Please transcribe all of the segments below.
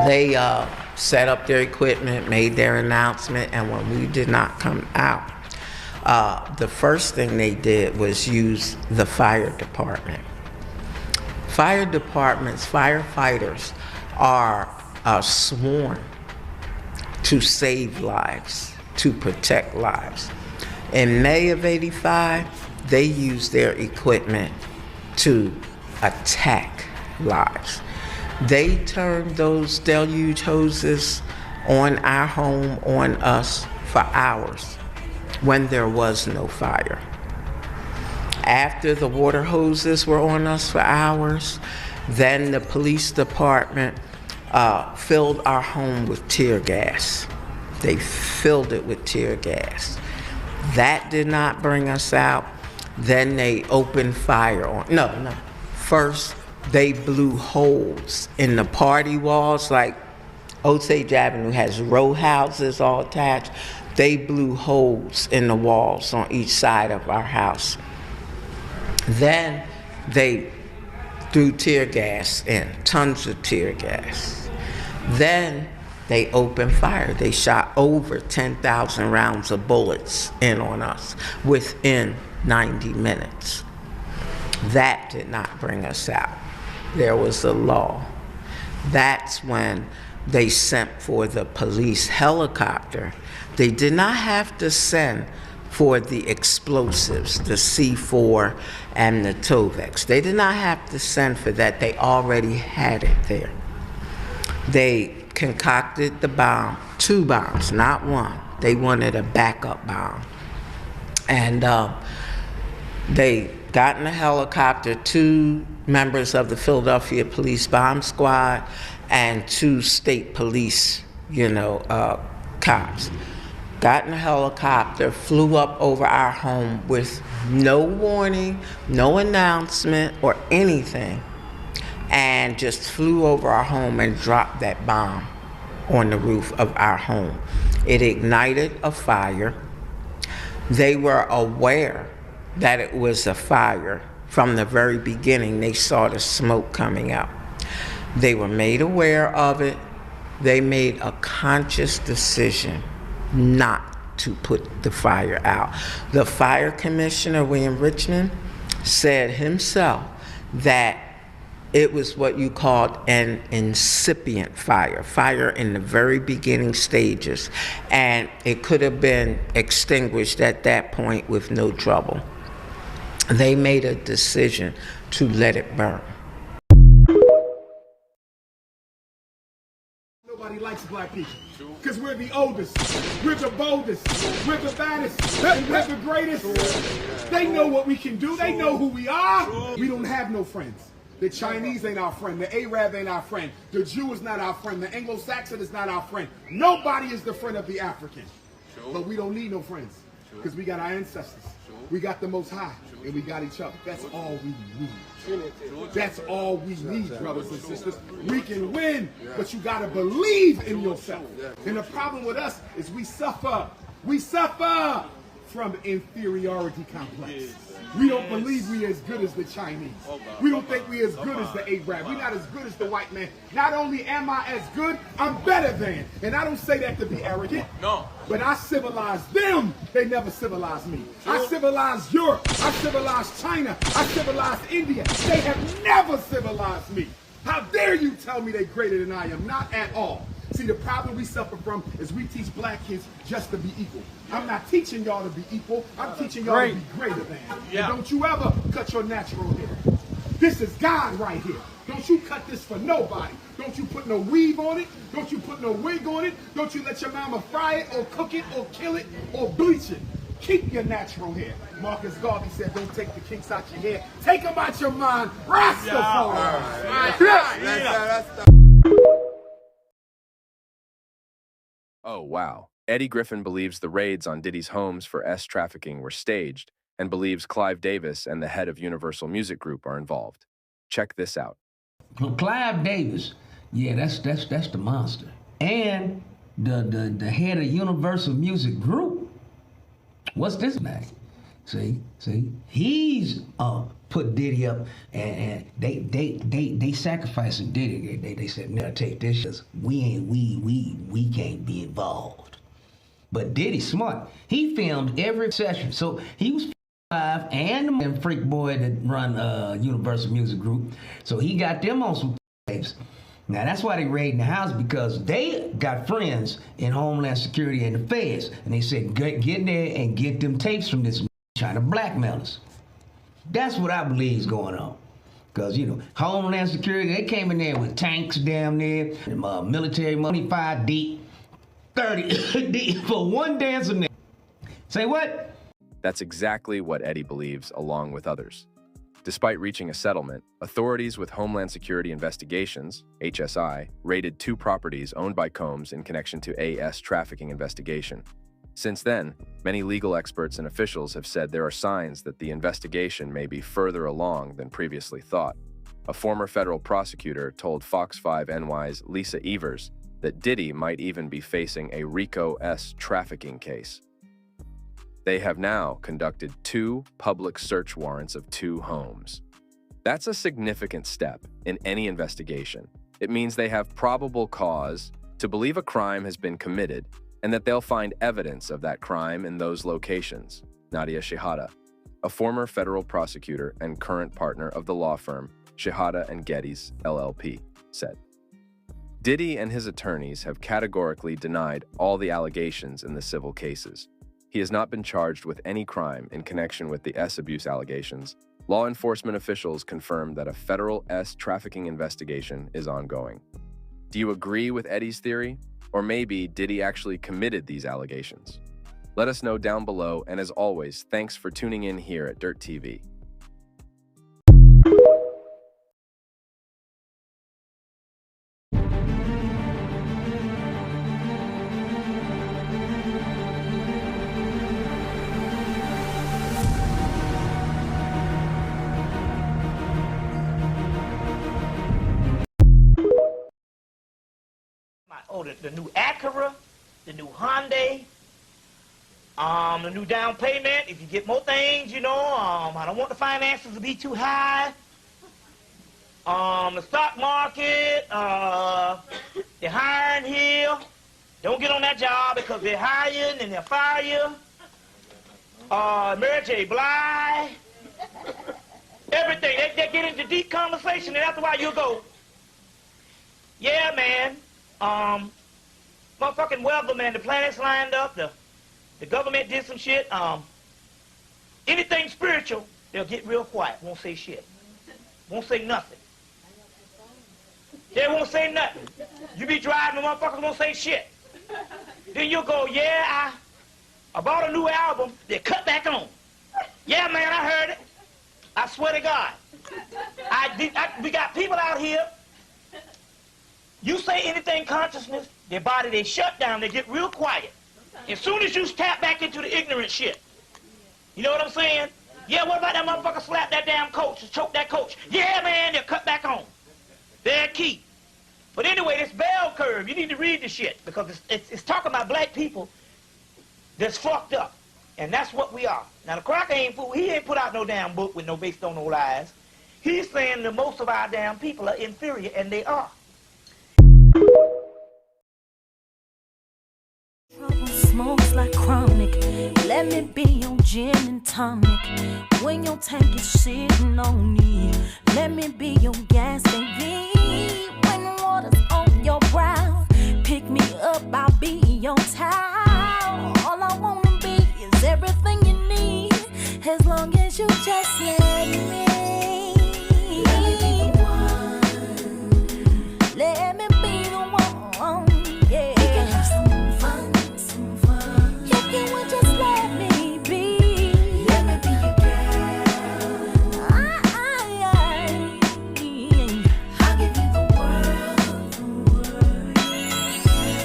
They set up their equipment, made their announcement, and when we did not come out, the first thing they did was use the fire department. Fire departments, firefighters are sworn to save lives, to protect lives. In May of '85, they used their equipment to attack lives. They turned those deluge hoses on our home, on us, for hours when there was no fire. After the water hoses were on us for hours, then the police department filled our home with tear gas. They filled it with tear gas. That did not bring us out. Then they opened fire on, no. First, they blew holes in the party walls, like Osage Avenue has row houses all attached. They blew holes in the walls on each side of our house. Then they threw tear gas in, tons of tear gas. Then they opened fire. They shot over 10,000 rounds of bullets in on us within 90 minutes. That did not bring us out. There was a law. That's when they sent for the police helicopter. They did not have to send for the explosives, the C4 and the Tovex. They did not have to send for that. They already had it there. They concocted the bomb, 2 bombs, not one. They wanted a backup bomb. And they got in a helicopter, 2 members of the Philadelphia Police Bomb Squad and 2 state police, cops. Got in a helicopter, flew up over our home with no warning, no announcement or anything, and just flew over our home and dropped that bomb on the roof of our home. It ignited a fire. They were aware that it was a fire from the very beginning. They saw the smoke coming out. They were made aware of it. They made a conscious decision not to put the fire out. The fire commissioner, William Richmond, said himself that it was what you called an incipient fire in the very beginning stages, and it could have been extinguished at that point with no trouble. They made a decision to let it burn. Nobody likes black people because we're the oldest, we're the boldest, we're the baddest, we're the greatest. They know what we can do. They know who we are. We don't have no friends. The Chinese ain't our friend. The Arab ain't our friend. The Jew is not our friend. The Anglo-Saxon is not our friend. Nobody is the friend of the African. But we don't need no friends because we got our ancestors. We got the Most High, and we got each other. That's all we need. That's all we need, brothers and sisters. We can win, but you got to believe in yourself. And the problem with us is we suffer. We suffer from inferiority complex. We don't believe we as good as the Chinese. We don't think we as good as the Arab. We're not as good as the white man. Not only am I as good, I'm better than. And I don't say that to be arrogant. No. But I civilized them. They never civilized me. I civilized Europe. I civilized China. I civilized India. They have never civilized me. How dare you tell me they're greater than I am? Not at all. See, the problem we suffer from is we teach black kids just to be equal. I'm not teaching y'all to be equal. I'm teaching y'all to be greater than. And don't you ever cut your natural hair. This is God right here. Don't you cut this for nobody. Don't you put no weave on it. Don't you put no wig on it. Don't you let your mama fry it or cook it or kill it or bleach it. Keep your natural hair. Marcus Garvey said, don't take the kinks out your hair. Take them out your mind. Rastafari. Oh, wow. Eddie Griffin believes the raids on Diddy's homes for S trafficking were staged and believes Clive Davis and the head of Universal Music Group are involved. Check this out. Well, Clive Davis, yeah, that's the monster. And the head of Universal Music Group, what's this man? See, he's put Diddy up, and they sacrificing Diddy. They said, "No, take this, 'cause we can't be involved." But Diddy's smart. He filmed every session, so he was live, and the Freak Boy that run Universal Music Group, so he got them on some tapes. Now that's why they raiding the house, because they got friends in Homeland Security and the feds, and they said, get in there and get them tapes from this trying to blackmail us. That's what I believe is going on. Because, you know, Homeland Security, they came in there with tanks down there, military money, 5 deep, 30 deep for one dancer. Say what? That's exactly what Eddie believes, along with others. Despite reaching a settlement, authorities with Homeland Security Investigations, HSI, raided 2 properties owned by Combs in connection to AS trafficking investigation. Since then, many legal experts and officials have said there are signs that the investigation may be further along than previously thought. A former federal prosecutor told Fox 5 NY's Lisa Evers that Diddy might even be facing a RICO-S trafficking case. They have now conducted 2 public search warrants of 2 homes. That's a significant step in any investigation. It means they have probable cause to believe a crime has been committed and that they'll find evidence of that crime in those locations, Nadia Shehata, a former federal prosecutor and current partner of the law firm Shehata and Geddes, LLP, said. Diddy and his attorneys have categorically denied all the allegations in the civil cases. He has not been charged with any crime in connection with the S abuse allegations. Law enforcement officials confirmed that a federal S trafficking investigation is ongoing. Do you agree with Eddie's theory? Or maybe Diddy actually committed these allegations? Let us know down below, and as always, thanks for tuning in here at Dirt TV. Oh, the new INCURRED, the new Hyundai, the new down payment. If you get more things, you know, I don't want the finances to be too high. The stock market, they're hiring here. Don't get on that job because they're hiring and they'll fire you. Mary J. Blige, everything. They get into deep conversation, and after a while you'll go, yeah, man. Motherfucking weather, man, the planets lined up, the government did some shit. Anything spiritual, they'll get real quiet, won't say shit. Won't say nothing. They won't say nothing. You be driving, the motherfuckers won't say shit. Then you'll go, yeah, I bought a new album, they cut back on. Yeah, man, I heard it. I swear to God. We got people out here. You say anything consciousness, their body, they shut down, they get real quiet. As soon as you tap back into the ignorant shit. You know what I'm saying? Yeah, what about that motherfucker slap that damn coach, choke that coach? Yeah, man, they'll cut back on. They're key. But anyway, this bell curve, you need to read the shit because it's talking about black people that's fucked up. And that's what we are. Now, the cracker ain't fool. He ain't put out no damn book with no based on no lies. He's saying that most of our damn people are inferior, and they are. Smokes like chronic. Let me be your gin and tonic. When your tank is sitting on me, let me be your gas, baby. When the water's on your brow, pick me up, I'll be your towel. All I wanna be is everything you need, as long as you just let me. Let me be the one. Let me be the one. Yeah. We can have some fun. If you would just let me be. Let me be your girl. I'll give you the world.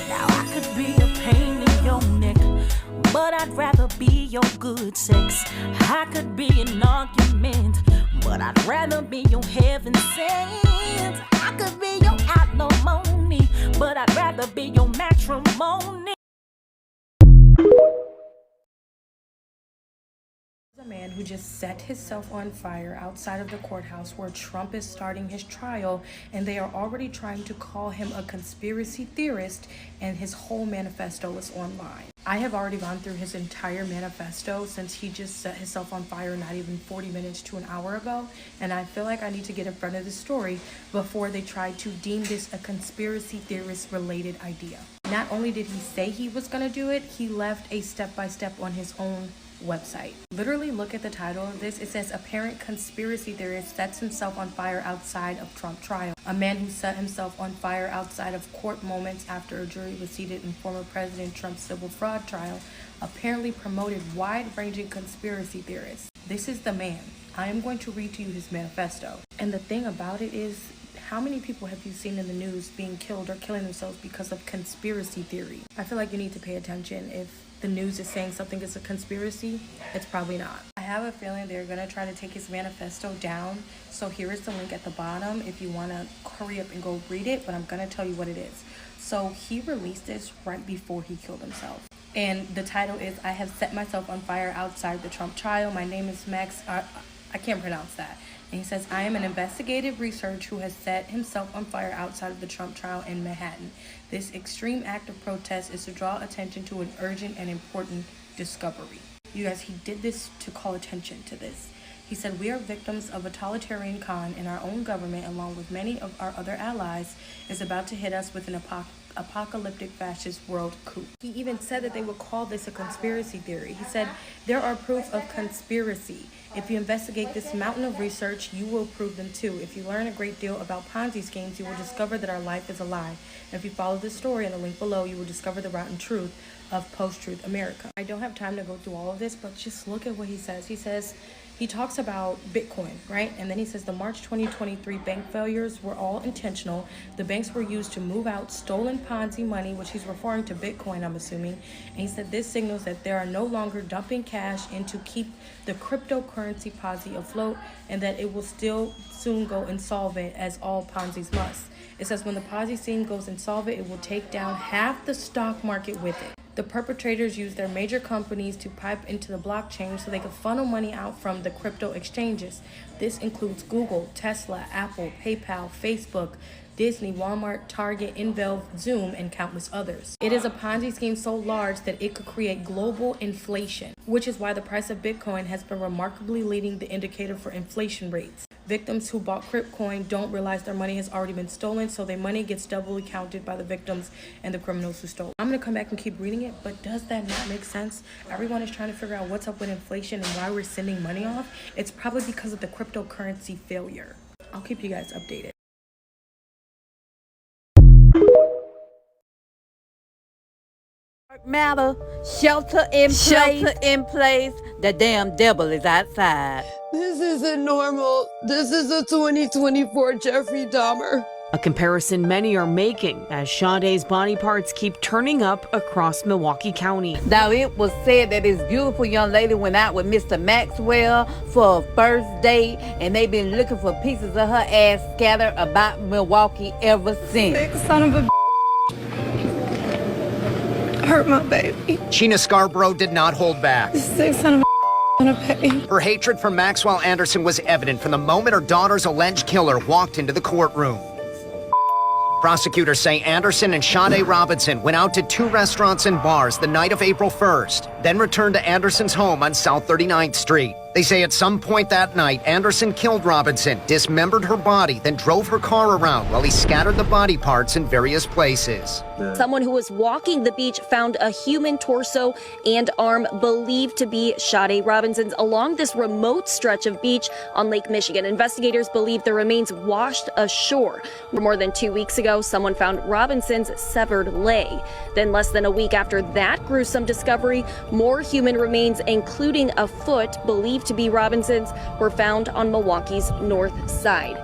Now I could be a pain in your neck, but I'd rather be your good sex. I could be an argument, but I'd rather be your heaven sent. I could be your alimony, but I'd rather be your matrimony. A man who just set himself on fire outside of the courthouse where Trump is starting his trial, and they are already trying to call him a conspiracy theorist, and his whole manifesto is online. I have already gone through his entire manifesto since he just set himself on fire not even 40 minutes to an hour ago, and I feel like I need to get in front of the story before they try to deem this a conspiracy theorist related idea. Not only did he say he was going to do it, he left a step-by-step on his own website. Literally look at the title of this. It says apparent conspiracy theorist sets himself on fire outside of Trump trial. A man who set himself on fire outside of court moments after a jury was seated in former President Trump's civil fraud trial apparently promoted wide-ranging conspiracy theorists. This is the man. I am going to read to you his manifesto. And the thing about it is, how many people have you seen in the news being killed or killing themselves because of conspiracy theory? I feel like you need to pay attention. If the news is saying something is a conspiracy, it's probably not. I have a feeling they're gonna try to take his manifesto down. So here is the link at the bottom if you wanna hurry up and go read it, but I'm gonna tell you what it is. So he released this right before he killed himself. And the title is, I have set myself on fire outside the Trump trial. My name is Max, I can't pronounce that. And he says, I am an investigative researcher who has set himself on fire outside of the Trump trial in Manhattan. This extreme act of protest is to draw attention to an urgent and important discovery. You guys, he did this to call attention to this. He said, we are victims of a totalitarian con, and our own government, along with many of our other allies, is about to hit us with an apocalyptic fascist world coup. He even said that they would call this a conspiracy theory. He said, there are proof of conspiracy. If you investigate this mountain of research, you will prove them too. If you learn a great deal about Ponzi schemes, you will discover that our life is a lie. And if you follow this story in the link below, you will discover the rotten truth of post-truth America. I don't have time to go through all of this, but just look at what he says. He talks about Bitcoin, right? And then he says the March 2023 bank failures were all intentional. The banks were used to move out stolen Ponzi money, which he's referring to Bitcoin, I'm assuming. And he said this signals that they are no longer dumping cash in to keep the cryptocurrency Ponzi afloat, and that it will still soon go insolvent, as all Ponzi's must. It says when the Ponzi scheme goes insolvent, it will take down half the stock market with it. The perpetrators use their major companies to pipe into the blockchain so they can funnel money out from the crypto exchanges. This includes Google, Tesla, Apple, PayPal, Facebook, Disney, Walmart, Target, Invel, Zoom, and countless others. It is a Ponzi scheme so large that it could create global inflation, which is why the price of Bitcoin has been remarkably leading the indicator for inflation rates. Victims who bought Cryptcoin don't realize their money has already been stolen, so their money gets doubly counted by the victims and the criminals who stole. I'm gonna come back and keep reading it, but does that not make sense? Everyone is trying to figure out what's up with inflation and why we're sending money off. It's probably because of the cryptocurrency failure. I'll keep you guys updated. Matter, shelter in place. The damn devil is outside. This isn't normal. This is a 2024 Jeffrey Dahmer. A comparison many are making as Sade's body parts keep turning up across Milwaukee County. Now, it was said that this beautiful young lady went out with Mr. Maxwell for a first date, and they've been looking for pieces of her ass scattered about Milwaukee ever since. Big son of a hurt my baby. Sheena Scarborough did not hold back. This sick son of a gonna pay. Her hatred for Maxwell Anderson was evident from the moment her daughter's alleged killer walked into the courtroom. Prosecutors say Anderson and Sade Robinson went out to 2 restaurants and bars the night of April 1st, then returned to Anderson's home on South 39th Street. They say at some point that night, Anderson killed Robinson, dismembered her body, then drove her car around while he scattered the body parts in various places. Someone who was walking the beach found a human torso and arm believed to be Sade Robinson's along this remote stretch of beach on Lake Michigan. Investigators believe the remains washed ashore. More than 2 weeks ago, someone found Robinson's severed leg. Then less than a week after that gruesome discovery, more human remains, including a foot believed to be Robinson's, were found on Milwaukee's north side.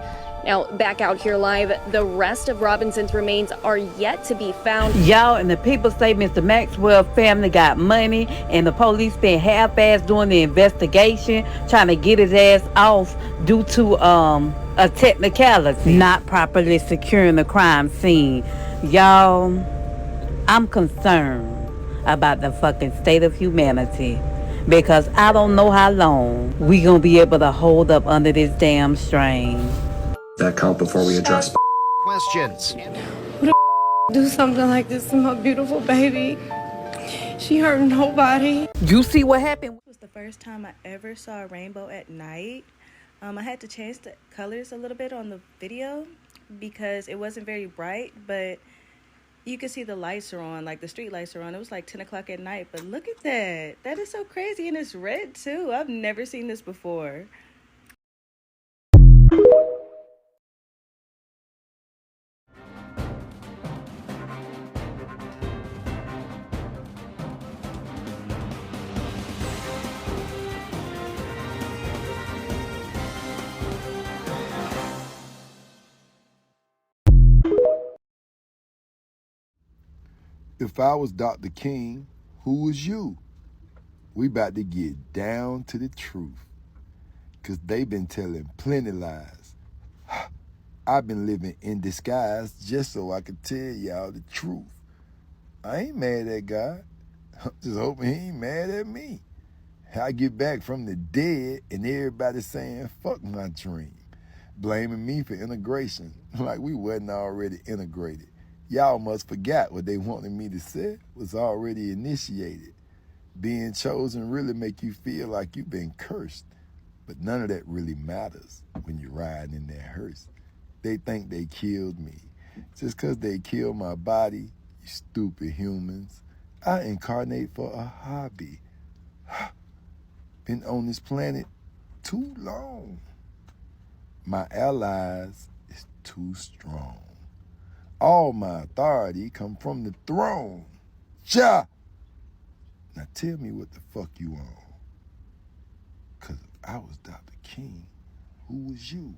Now, back out here live, the rest of Robinson's remains are yet to be found. Y'all, and the people say Mr. Maxwell family got money, and the police been half-assed doing the investigation, trying to get his ass off due to a technicality, not properly securing the crime scene. Y'all, I'm concerned about the fucking state of humanity. because I don't know how long we gonna be able to hold up under this damn strain. That count before we address Questions. Do something like this to my beautiful baby. She hurt nobody. You see what happened? It was the first time I ever saw a rainbow at night. I had to change the colors a little bit on the video because it wasn't very bright, but you could see the lights are on, like the street lights are on. It was like 10 o'clock at night, but look at that. That is so crazy, and it's red too. I've never seen this before. If I was Dr. King, who was you? We about to get down to the truth. Cause they been telling plenty lies. I've been living in disguise just so I could tell y'all the truth. I ain't mad at God. I'm just hoping he ain't mad at me. I get back from the dead and everybody saying, fuck my dream. Blaming me for integration, like we wasn't already integrated. Y'all must forgot what they wanted me to say was already initiated. Being chosen really make you feel like you've been cursed. But none of that really matters when you're riding in that hearse. They think they killed me. Just because they killed my body, you stupid humans. I incarnate for a hobby. Been on this planet too long. My allies is too strong. All my authority come from the throne. Ja! Now tell me what the fuck you on. Cause if I was Dr. King, who was you?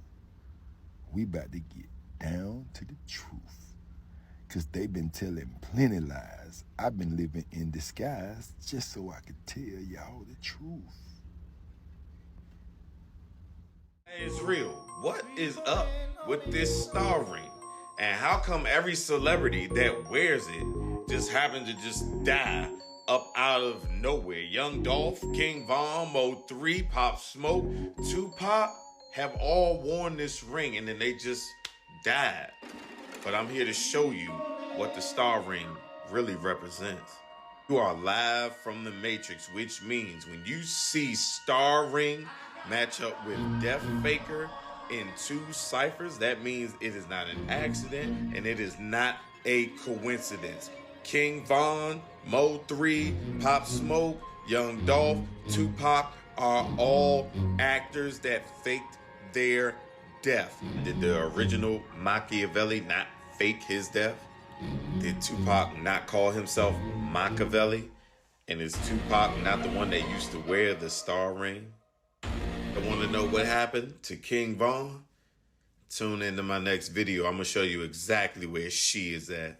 We about to get down to the truth. Cause they been telling plenty lies. I've been living in disguise just so I could tell y'all the truth. It's real. What is up with this star ring? And how come every celebrity that wears it just happens to just die up out of nowhere? Young Dolph, King Von, Mo3, Pop Smoke, Tupac have all worn this ring and then they just died. But I'm here to show you what the star ring really represents. You are live from the Matrix, which means when you see star ring match up with Death Faker in 2 ciphers, that means it is not an accident and it is not a coincidence. King Von, Mo3, Pop Smoke, Young Dolph, Tupac are all actors that faked their death. Did the original Machiavelli not fake his death? Did Tupac not call himself Machiavelli? And is Tupac not the one that used to wear the star ring? I want to know what happened to King Von? Tune into my next video. I'm going to show you exactly where she is at.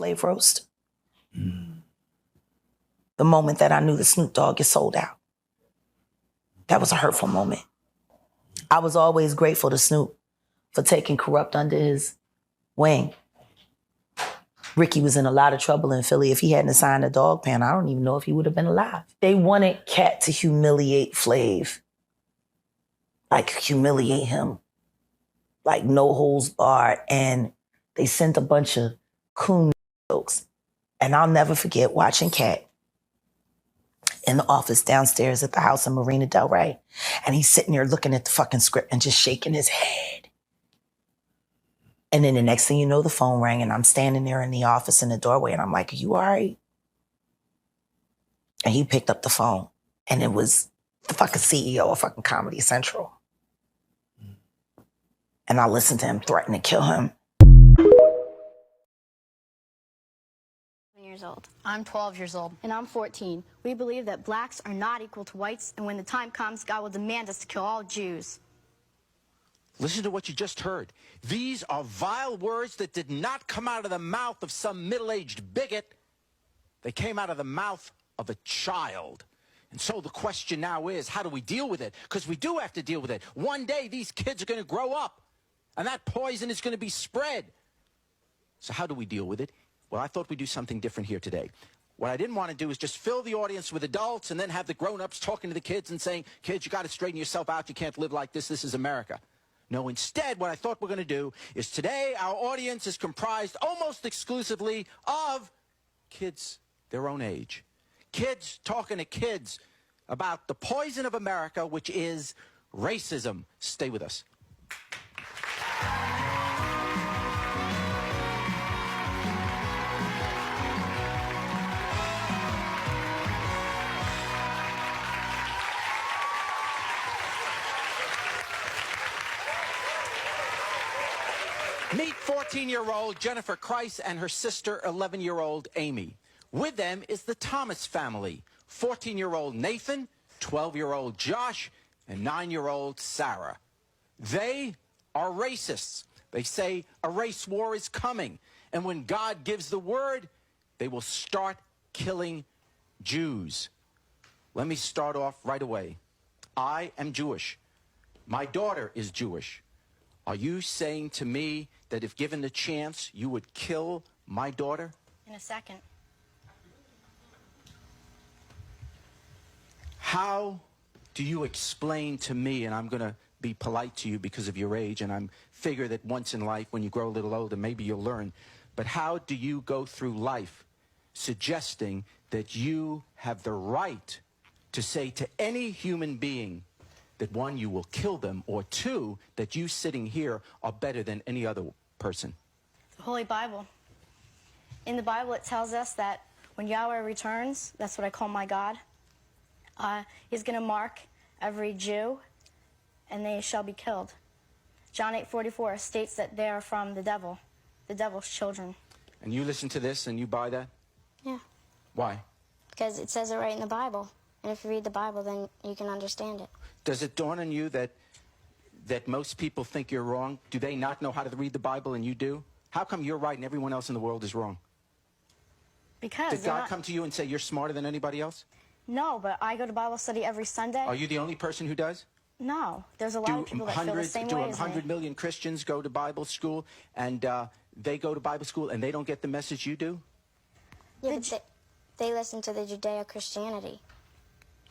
Flav roast. The moment that I knew the Snoop Dogg is sold out. That was a hurtful moment. I was always grateful to Snoop for taking Corrupt under his wing. Ricky was in a lot of trouble in Philly. If he hadn't signed a dog pound, I don't even know if he would have been alive. They wanted Cat to humiliate Flav. Like humiliate him. Like no holds barred. And they sent a bunch of coon jokes. And I'll never forget watching Cat in the office downstairs at the house in Marina Del Rey. And he's sitting there looking at the fucking script and just shaking his head. And then the next thing you know, the phone rang and I'm standing there in the office in the doorway and I'm like, are you all right? And he picked up the phone and it was the fucking CEO of fucking Comedy Central. And I listened to him threaten to kill him. Years old. I'm 12 years old. And I'm 14. We believe that blacks are not equal to whites, and when the time comes, God will demand us to kill all Jews. Listen to what you just heard. These are vile words that did not come out of the mouth of some middle-aged bigot. They came out of the mouth of a child. And so the question now is, how do we deal with it? Because we do have to deal with it. One day, these kids are going to grow up, and that poison is going to be spread. So how do we deal with it? Well, I thought we'd do something different here today. What I didn't want to do is just fill the audience with adults and then have the grown-ups talking to the kids and saying, kids, you got to straighten yourself out. You can't live like this. This is America. No, instead, what I thought we're going to do is today our audience is comprised almost exclusively of kids their own age. Kids talking to kids about the poison of America, which is racism. Stay with us. Meet 14-year-old Jennifer Kreis and her sister, 11-year-old Amy. With them is the Thomas family, 14-year-old Nathan, 12-year-old Josh, and 9-year-old Sarah. They are racists. They say a race war is coming, and when God gives the word, they will start killing Jews. Let me start off right away. I am Jewish. My daughter is Jewish. Are you saying to me that if given the chance, you would kill my daughter? In a second. How do you explain to me, and I'm going to be polite to you because of your age, and I figure that once in life, when you grow a little older, maybe you'll learn, but how do you go through life suggesting that you have the right to say to any human being that, one, you will kill them, or two, that you sitting here are better than any other person? The Holy Bible. In the Bible, it tells us that when Yahweh returns, that's what I call my God, he's going to mark every Jew, and they shall be killed. John 8:44 states that they are from the devil's children. And you listen to this and you buy that? Yeah. Why? Because it says it right in the Bible. And if you read the Bible, then you can understand it. Does it dawn on you that most people think you're wrong? Do they not know how to read the Bible and you do? How come you're right and everyone else in the world is wrong? Because did God come to you and say you're smarter than anybody else? No, but I go to Bible study every Sunday. Are you the only person who does? No, there's a lot of people that feel the same way as me. 100 million Christians go to Bible school, and they go to Bible school and they don't get the message you do? Yeah, but they listen to the Judeo-Christianity.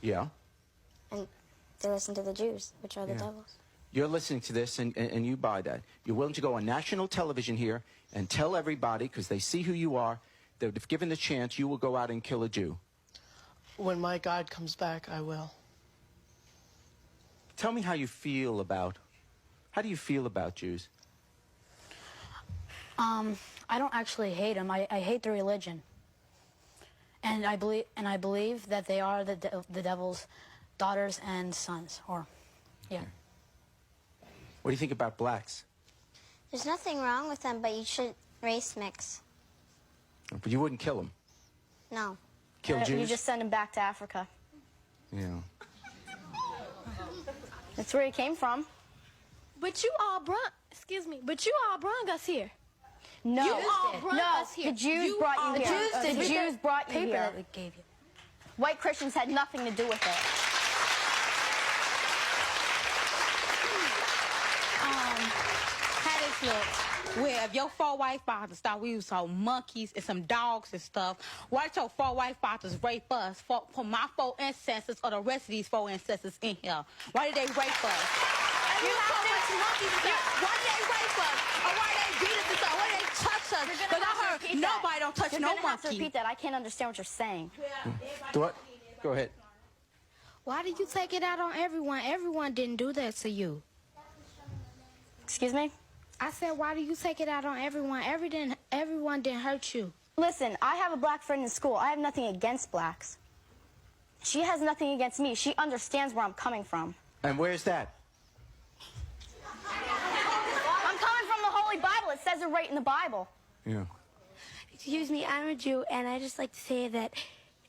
Yeah. And they listen to the Jews, which are the devils. You're listening to this and you buy that. You're willing to go on national television here and tell everybody, because they see who you are, that if given the chance, you will go out and kill a Jew. When my God comes back, I will. Tell me how you feel about Jews? I don't actually hate them. I hate the religion. And I believe that they are the devil's daughters and sons, or, yeah. What do you think about blacks? There's nothing wrong with them, but you should race mix. But you wouldn't kill them? No. Kill Jews? You just send them back to Africa. Yeah. That's where he came from. But you all brung us here. No. You all brung us here. The Jews brought you here. The Jews brought you paper here. that we gave you. White Christians had nothing to do with it. How this look? Well, if your four white fathers thought we was some monkeys and some dogs and stuff, why did your four white fathers rape us for my four ancestors or the rest of these four ancestors in here? Why did they rape us? Why did they rape us? Or why did they beat us and stuff? Why did they touch us? Because I heard nobody don't touch no monkey. You're gonna have to monkey. repeat that. I can't understand what you're saying. What? Go ahead. Why did you take it out on everyone? Everyone didn't do that to you. Excuse me? I said, why do you take it out on everyone? Everyone didn't hurt you. Listen, I have a black friend in school. I have nothing against blacks. She has nothing against me. She understands where I'm coming from. And where's that? I'm coming from the Holy Bible. It says it right in the Bible. Yeah. Excuse me, I'm a Jew, and I just like to say that,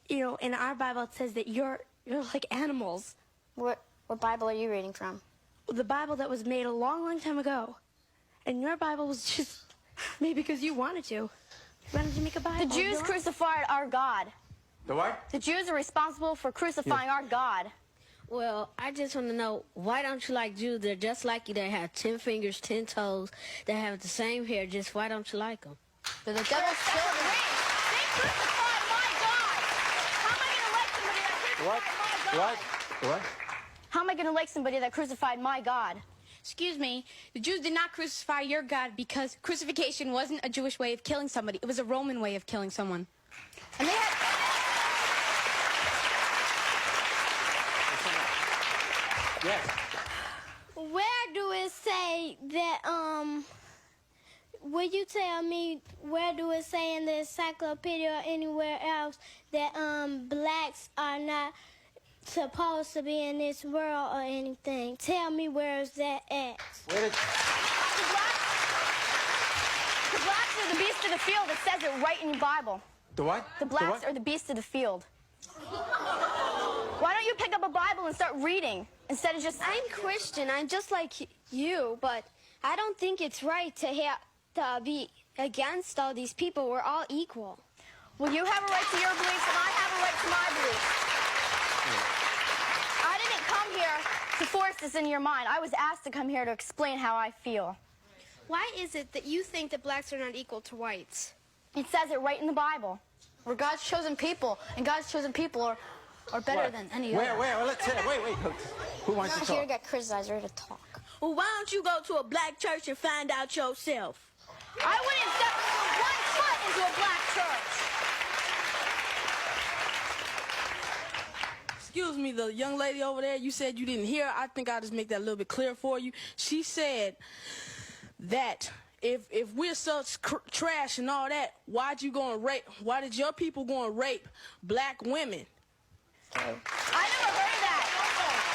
you know, in our Bible it says that you're like animals. What Bible are you reading from? The Bible that was made a long, long time ago. And your Bible was just made because you wanted to. Why did you make a Bible? The Jews crucified our God. The what? The Jews are responsible for crucifying our God. Well, I just want to know, why don't you like Jews? They're just like you. They have 10 fingers, 10 toes. They have the same hair. Just why don't you like them? They're the devil's children. They crucified my God. How am I going to like somebody that crucified my God? What? How am I going to like somebody that crucified my God? Excuse me, the Jews did not crucify your God because crucifixion wasn't a Jewish way of killing somebody. It was a Roman way of killing someone. And they had... Yes. Where do it say that, will you tell me, where do it say in the encyclopedia or anywhere else that, blacks are not supposed to be in this world or anything? Tell me, where is that at? The blacks are the beasts of the field. It says it right in your Bible. The what? The blacks are the beasts of the field. Why don't you pick up a Bible and start reading instead of just... I'm Christian. I'm just like you, but I don't think it's right to be against all these people. We're all equal. Well, you have a right to your beliefs, and I have a right to my beliefs. I didn't come here to force this into your mind. I was asked to come here to explain how I feel. Why is it that you think that blacks are not equal to whites? It says it right in the Bible. We're God's chosen people, and God's chosen people are better than any other. Where? Let's hear. Wait. Who wants to I'm talk? here to get criticized, ready to talk. Well, why don't you go to a black church and find out yourself? I wouldn't step one foot into a black church. Excuse me, the young lady over there, you said you didn't hear. I think I'll just make that a little bit clearer for you. She said that if we're such trash and all that, why did your people go and rape black women? I never heard that.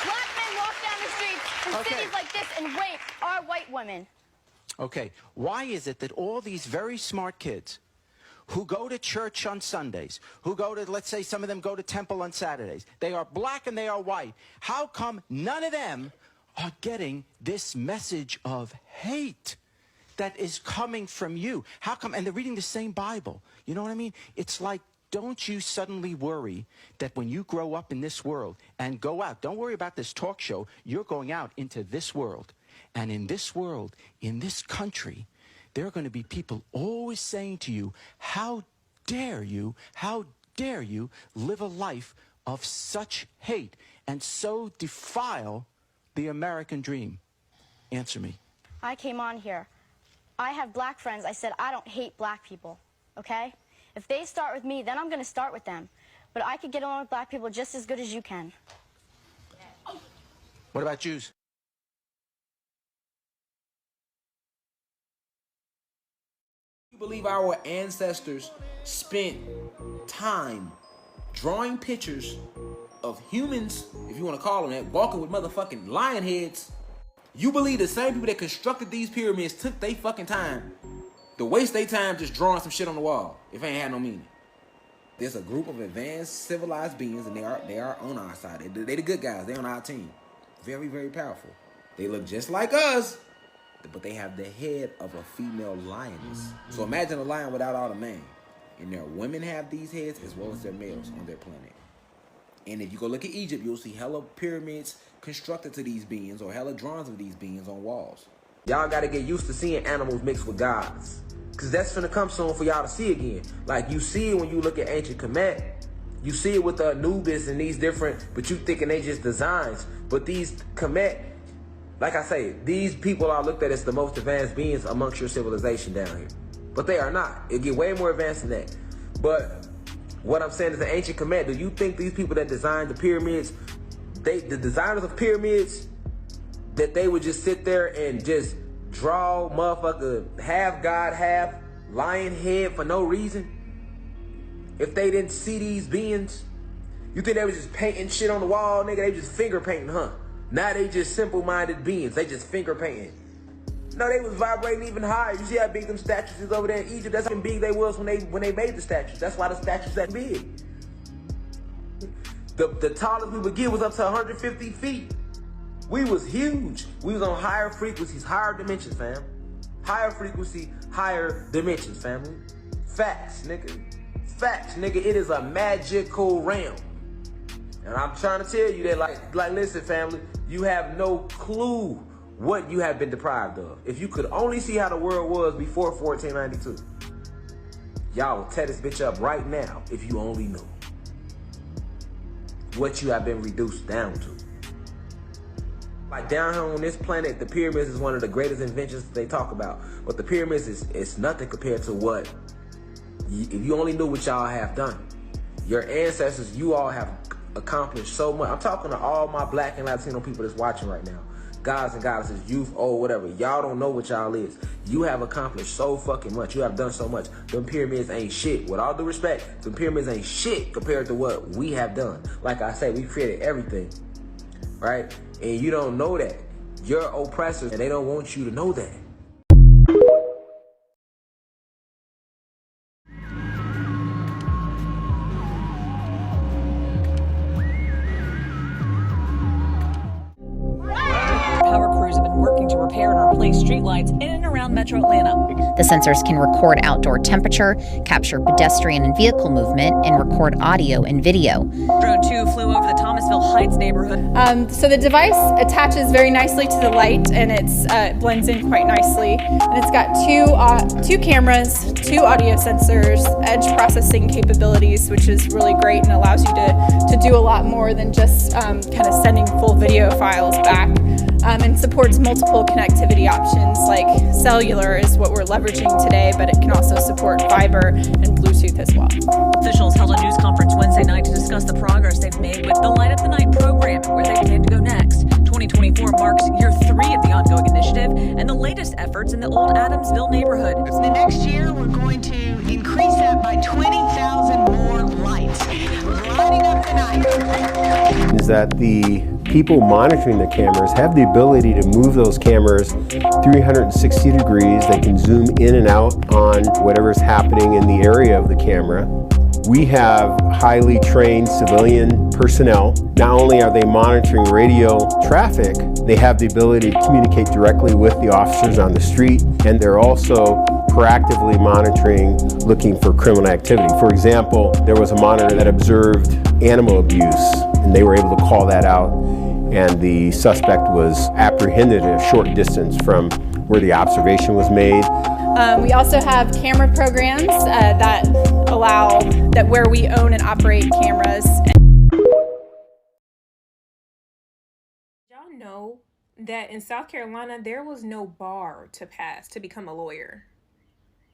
Black men walk down the streets in cities like this and rape our white women. Okay, why is it that all these very smart kids who go to church on Sundays, who go to, let's say some of them go to temple on Saturdays, they are black and they are white, how come none of them are getting this message of hate that is coming from you? How come? And they're reading the same Bible. You know what I mean? It's like, don't you suddenly worry that when you grow up in this world and go out, don't worry about this talk show, you're going out into this world. And in this world, in this country, there are going to be people always saying to you, how dare you live a life of such hate and so defile the American dream? Answer me. I came on here. I have black friends. I said, I don't hate black people, okay? If they start with me, then I'm going to start with them. But I could get along with black people just as good as you can. What about Jews? You believe our ancestors spent time drawing pictures of humans, if you want to call them that, walking with motherfucking lion heads? You believe the same people that constructed these pyramids took their fucking time to waste their time just drawing some shit on the wall if it ain't had no meaning? There's a group of advanced civilized beings, and they are on our side. They the good guys. They on our team. Very, very powerful. They look just like us, but they have the head of a female lioness. So imagine a lion without all the mane. And their women have these heads as well as their males on their planet. And if you go look at Egypt, you'll see hella pyramids constructed to these beings or hella drawings of these beings on walls. Y'all gotta get used to seeing animals mixed with gods, because that's gonna come soon for y'all to see again. Like you see it when you look at ancient Kemet. You see it with the Anubis and these different, but you thinking they just designs. But these Kemet, like I say, these people are looked at as the most advanced beings amongst your civilization down here. But they are not. It'll get way more advanced than that. But what I'm saying is the ancient Kemet, do you think these people that designed the pyramids, the designers of pyramids, that they would just sit there and just draw motherfucker half God, half lion head for no reason? If they didn't see these beings, you think they was just painting shit on the wall, nigga? They just finger painting, huh? Now they just simple-minded beings. They just finger painting. No, they was vibrating even higher. You see how big them statues is over there in Egypt? That's how big they was when they made the statues. That's why the statues that big. The tallest we would get was up to 150 feet. We was huge. We was on higher frequencies, higher dimensions, fam. Higher frequency, higher dimensions, family. Facts, nigga. Facts, nigga. It is a magical realm. And I'm trying to tell you that, like, listen, family, you have no clue what you have been deprived of. If you could only see how the world was before 1492, y'all would tear this bitch up right now if you only knew what you have been reduced down to. Like down here on this planet, the pyramids is one of the greatest inventions they talk about. But the pyramids is nothing compared to what, if you only knew what y'all have done. Your ancestors, you all have accomplished so much. I'm talking to all my black and Latino people that's watching right now. Gods and goddesses, youth, old, whatever. Y'all don't know what y'all is. You have accomplished so fucking much. You have done so much. Them pyramids ain't shit. With all due respect, them pyramids ain't shit compared to what we have done. Like I said, we created everything, right? And you don't know that. You're oppressors, and they don't want you to know that. Power crews have been working to repair and replace streetlights in and around Metro Atlanta. The sensors can record outdoor temperature, capture pedestrian and vehicle movement, and record audio and video. Drone 2 flew over the Thomasville Heights neighborhood. So the device attaches very nicely to the light, and it blends in quite nicely. And it's got two cameras, 2 audio sensors, edge processing capabilities, which is really great and allows you to do a lot more than just kind of sending full video files back. And supports multiple connectivity options, like cellular is what we're leveraging today, but it can also support fiber and Bluetooth as well. Officials held a news conference Wednesday night to discuss the progress they've made with the Light Up the Night program and where they plan to go next. 2024 marks year 3 of the ongoing initiative and the latest efforts in the old Adamsville neighborhood. In the next year, we're going to increase that by 20,000 more lights, lighting up the night. Is that the people monitoring the cameras have the ability to move those cameras 360 degrees. They can zoom in and out on whatever's happening in the area of the camera. We have highly trained civilian personnel. Not only are they monitoring radio traffic, they have the ability to communicate directly with the officers on the street, and they're also proactively monitoring, looking for criminal activity. For example, there was a monitor that observed animal abuse, and they were able to call that out, and the suspect was apprehended at a short distance from where the observation was made. We also have camera programs that allow where we own and operate cameras. Y'all know that in South Carolina, there was no bar to pass to become a lawyer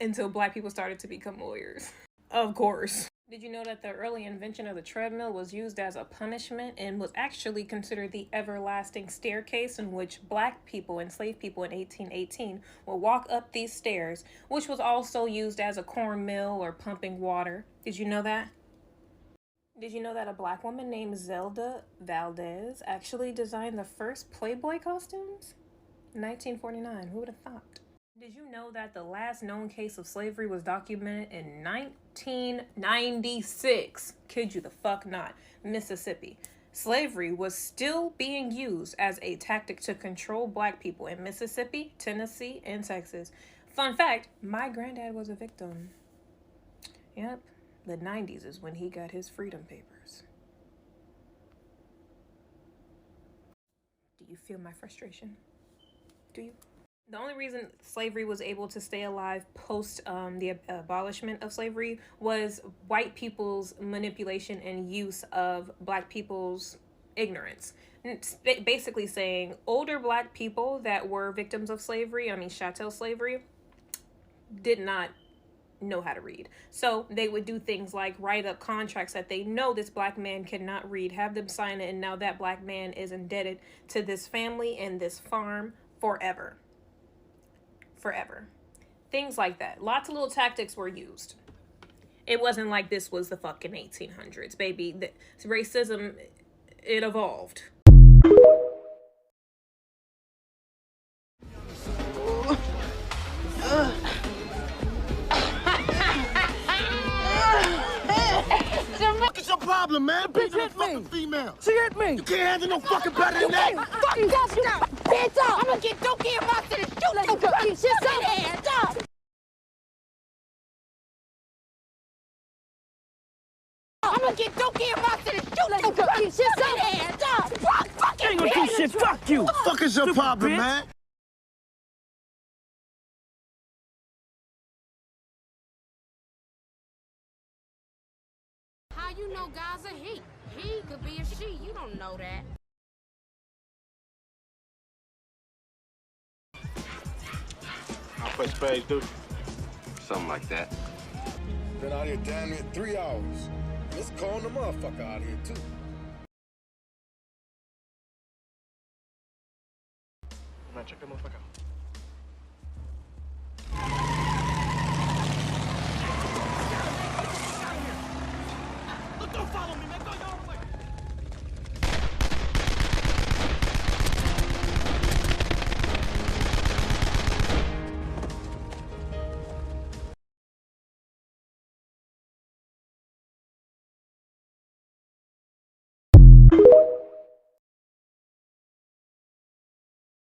until Black people started to become lawyers. Of course. Did you know that the early invention of the treadmill was used as a punishment and was actually considered the everlasting staircase in which Black people, enslaved people in 1818, would walk up these stairs, which was also used as a corn mill or pumping water? Did you know that? Did you know that a Black woman named Zelda Valdez actually designed the first Playboy costumes? 1949, who would have thought? Did you know that the last known case of slavery was documented in 1996? Kid you the fuck not, Mississippi. Slavery was still being used as a tactic to control Black people in Mississippi, Tennessee, and Texas. Fun fact, my granddad was a victim. Yep, the 90s is when he got his freedom papers. Do you feel my frustration? Do you? The only reason slavery was able to stay alive post the abolishment of slavery was white people's manipulation and use of Black people's ignorance. It's basically saying older Black people that were victims of slavery, chattel slavery, did not know how to read. So they would do things like write up contracts that they know this Black man cannot read, have them sign it, and now that Black man is indebted to this family and this farm forever. forever. Things like that. Lots of little tactics were used. It wasn't like this was the fucking 1800s, baby. Racism, it evolved. What's your problem, man? Bitch hit me. Female. She hit me. You can't handle no fucking better than that. Fucking stop. Hands up. I'm gonna get Dookie and Ross to the shoot. Let's go. Hands up. I'm gonna get Dookie and Ross to the shoot. Let's go. Hands up. Fucking ain't gonna do shit. Fuck you. What the fuck is your problem, man? How you know guys are he? He could be a she. You don't know that. How much page do? Something like that. Been out here damn near 3 hours. It's cold the motherfucker out here, too. Man, check that motherfucker out. Look, don't follow me, man.